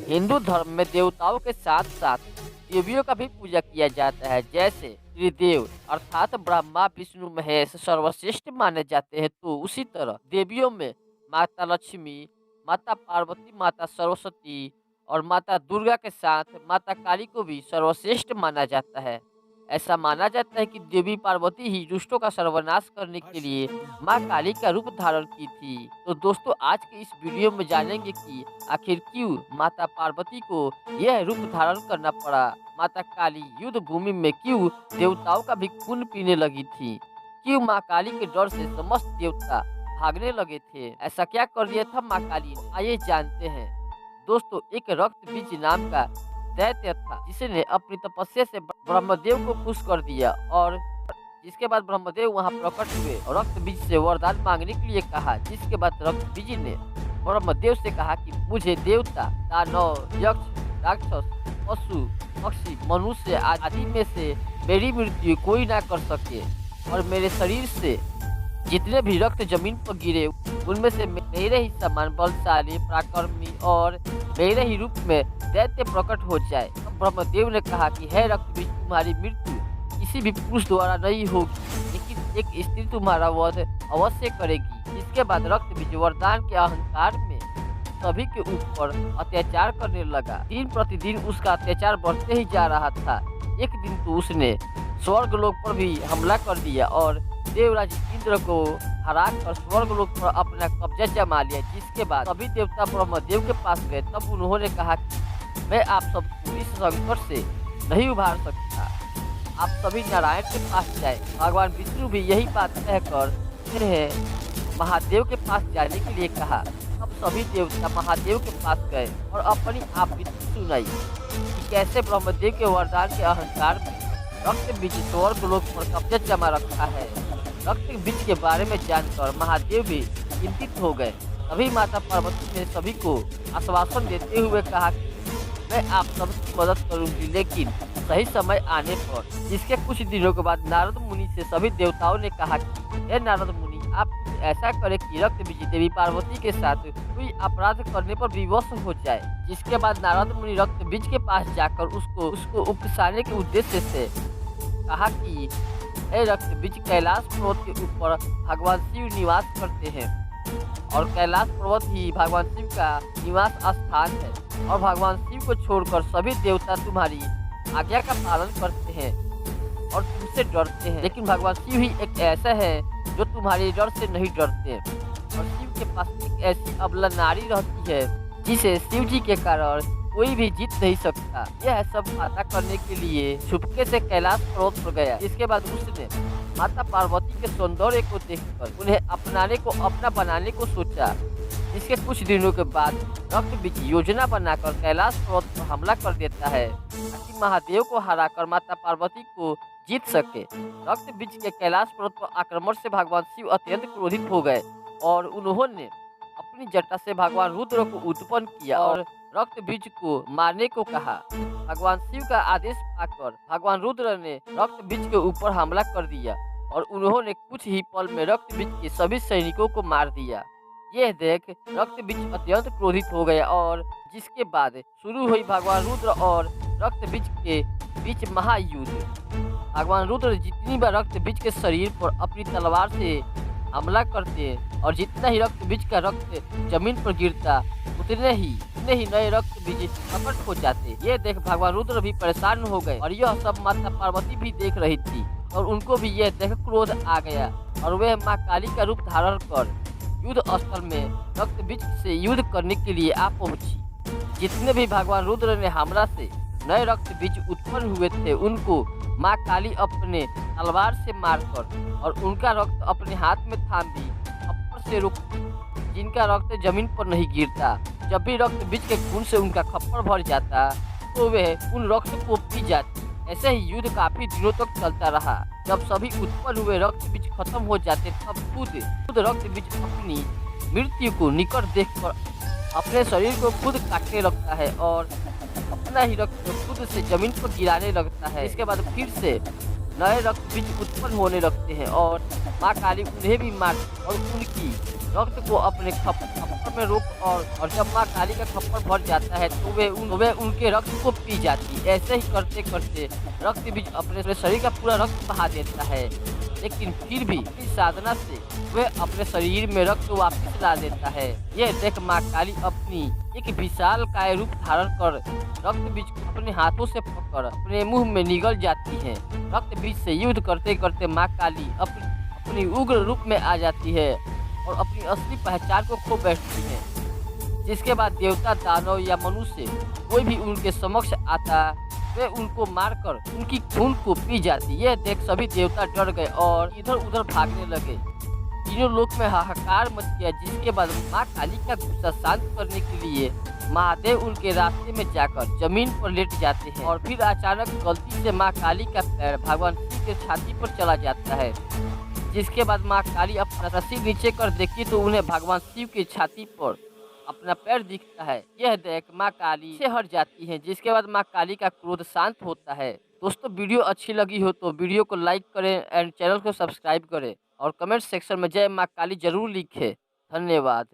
हिंदू धर्म में देवताओं के साथ साथ देवियों का भी पूजा किया जाता है। जैसे त्रिदेव अर्थात ब्रह्मा विष्णु महेश सर्वश्रेष्ठ माने जाते हैं, तो उसी तरह देवियों में माता लक्ष्मी, माता पार्वती, माता सरस्वती और माता दुर्गा के साथ माता काली को भी सर्वश्रेष्ठ माना जाता है। ऐसा माना जाता है कि देवी पार्वती ही दुष्टों का सर्वनाश करने के लिए माँ काली का रूप धारण की थी। तो दोस्तों, आज के इस वीडियो में जानेंगे कि आखिर क्यों माता पार्वती को यह रूप धारण करना पड़ा। माता काली युद्ध भूमि में क्यों देवताओं का भी खून पीने लगी थी। क्यों माँ काली के डर से समस्त देवता भागने लगे थे। ऐसा क्या कर दिया था माँ काली ने, आइए जानते हैं। दोस्तों, एक रक्त बीज नाम का दैत्य था जिसने अपनी तपस्या से ब्रह्मदेव को खुश कर दिया, और जिसके बाद ब्रह्मदेव वहां प्रकट हुए और रक्त बीज से वरदान मांगने के लिए कहा। जिसके बाद रक्त बीज ने ब्रह्मदेव से कहा कि मुझे देवता, दानव, यक्ष, राक्षस, पशु, पक्षी, मनुष्य आदि में से मेरी मृत्यु कोई ना कर सके, और मेरे शरीर से जितने भी रक्त जमीन पर गिरे उनमें से मेरे ही समान बलशाली, पराक्रमी और मेरे ही रूप में दैत्य प्रकट हो जाए। तब ब्रह्मदेव ने कहा कि हे रक्त बीज, तुम्हारी मृत्यु किसी भी पुरुष द्वारा नहीं होगी, लेकिन एक स्त्री तुम्हारा वध अवश्य करेगी। इसके बाद रक्त बीज वरदान के अहंकार में सभी के ऊपर अत्याचार करने लगा। दिन प्रतिदिन उसका अत्याचार बढ़ते ही जा रहा था। एक दिन तो उसने स्वर्ग लोक पर भी हमला कर दिया और देवराज इंद्र को हराकर स्वर्ग लोक पर अपना कब्जा जमा लिया। जिसके बाद सभी देवता ब्रह्मदेव के पास गए। तब उन्होंने कहा कि मैं आप सबको इस संकट से नहीं उभार सकता, आप सभी नारायण के पास जाए। भगवान विष्णु भी यही बात कहकर उन्हें महादेव के पास जाने के लिए कहा। अब सभी देवता महादेव के पास गए और अपनी आप बीती सुनाई कि कैसे ब्रह्मदेव के वरदान के अहंकार में रक्त बीज स्वर्ग लोक पर कब्जा जमा रखा है। रक्त बीज के बारे में जानकर महादेव भी चिंतित हो गए। तभी माता पार्वती ने सभी को आश्वासन देते हुए कहा कि मैं आप सबकी मदद करूंगी, लेकिन सही समय आने पर। जिसके कुछ दिनों के बाद नारद मुनि से सभी देवताओं ने कहा कि हे नारद मुनि, आप ऐसा करें कि रक्त बीज देवी पार्वती के साथ कोई अपराध करने पर विवश हो जाए। जिसके बाद नारद मुनि रक्त बीज के पास जाकर उसको उकसाने के उद्देश्य से कहा कि हे रक्त बीज, कैलाश पर्वत के ऊपर भगवान शिव निवास करते हैं और कैलाश पर्वत ही भगवान शिव का निवास स्थान है, और भगवान शिव को छोड़कर सभी देवता तुम्हारी आज्ञा का पालन करते हैं और तुमसे डरते हैं, लेकिन भगवान शिव ही एक ऐसा है जो तुम्हारे डर से नहीं डरते। और शिव के पास एक ऐसी अबला नारी रहती है जिसे शिव जी के कारण कोई भी जीत नहीं सकता। यह सब पता करने के लिए छुपके से कैलाश पर्वत पर गया। इसके बाद उसने माता पार्वती के सौंदर्य को देखकर उन्हें अपनाने को अपना बनाने को सोचा। इसके कुछ दिनों के बाद रक्त बीज योजना बनाकर कैलाश पर्वत पर हमला कर देता है ताकि महादेव को हराकर माता पार्वती को जीत सके। रक्त बीज के कैलाश पर्वत पर आक्रमण से भगवान शिव अत्यंत क्रोधित हो गए और उन्होंने अपनी जटा से भगवान रुद्र को उत्पन्न किया और रक्त बीज को मारने को कहा। भगवान शिव का आदेश पाकर भगवान रुद्र ने रक्त बीज के ऊपर हमला कर दिया और उन्होंने कुछ ही पल में रक्त बीज के सभी सैनिकों को मार दिया। यह देख रक्त बीज अत्यंत क्रोधित हो गया और जिसके बाद शुरू हुई भगवान रुद्र और रक्त बीज के बीच महायुद्ध। भगवान रुद्र जितनी बार रक्त बीज के शरीर पर अपनी तलवार से हमला करते और जितना ही रक्त बीज का रक्त जमीन पर गिरता उतने ही नए रक्त बीज प्रकट हो जाते। ये देख भगवान रुद्र भी परेशान हो गए और यह सब माता पार्वती भी देख रही थी और उनको भी यह देख क्रोध आ गया और वह माँ काली का रूप धारण कर युद्ध स्थल में रक्त बीज से युद्ध करने के लिए आ पहुंची। जितने भी भगवान रुद्र ने हमला से नए रक्त बीज उत्पन्न हुए थे उनको माँ काली अपने तलवार से मारकर और उनका रक्त अपने हाथ में थाम दी खप्पर से रुक, जिनका रक्त जमीन पर नहीं गिरता। जब भी रक्त बीज के खून से उनका खप्पर भर जाता तो वह उन रक्त को पी जाती। ऐसे ही युद्ध काफी दिनों तक चलता रहा। जब सभी उत्पन्न हुए रक्त बीज खत्म हो जाते तब खुद रक्त बीज अपनी मृत्यु को निकट देखकर अपने शरीर को खुद काटने लगता है और अपना ही रक्त खुद से जमीन पर गिराने लगता है। इसके बाद फिर से नए रक्त बीज उत्पन्न होने लगते हैं और माँ काली उन्हें भी मारती और उनकी रक्त को अपने खप्पर में रोक और जब माँ काली का खप्पर भर जाता है तो वे उनके रक्त को पी जाती। ऐसे ही करते करते रक्त बीज अपने शरीर का पूरा रक्त बहा देता है, लेकिन फिर भी अपनी साधना से वह अपने शरीर में रक्त वापस ला देता है। यह देख माँ काली अपनी एक विशाल काय रूप धारण कर रक्त बीज को अपने हाथों से पकड़ अपने मुंह में निगल जाती है। रक्त बीज से युद्ध करते करते माँ काली अपनी उग्र रूप में आ जाती है और अपनी असली पहचान को खो बैठती है। जिसके बाद देवता, दानव या मनुष्य कोई भी उनके समक्ष आता, वे उनको मारकर उनकी खून को पी जाती। यह देख सभी देवता डर गए और इधर उधर भागने लगे। तीनों लोक में हाहाकार मच गया। जिसके बाद माँ काली का गुस्सा शांत करने के लिए महादेव उनके रास्ते में जाकर जमीन पर लेट जाते हैं और फिर अचानक गलती से माँ काली का पैर भगवान शिव के छाती पर चला जाता है। जिसके बाद माँ काली अपना रस्सी नीचे कर देखी तो उन्हें भगवान शिव की छाती पर अपना पैर दिखता है। यह देख माँ काली से हट जाती है। जिसके बाद माँ काली का क्रोध शांत होता है। दोस्तों, वीडियो अच्छी लगी हो तो वीडियो को लाइक करें एंड चैनल को सब्सक्राइब करें और कमेंट सेक्शन में जय माँ काली जरूर लिखें। धन्यवाद।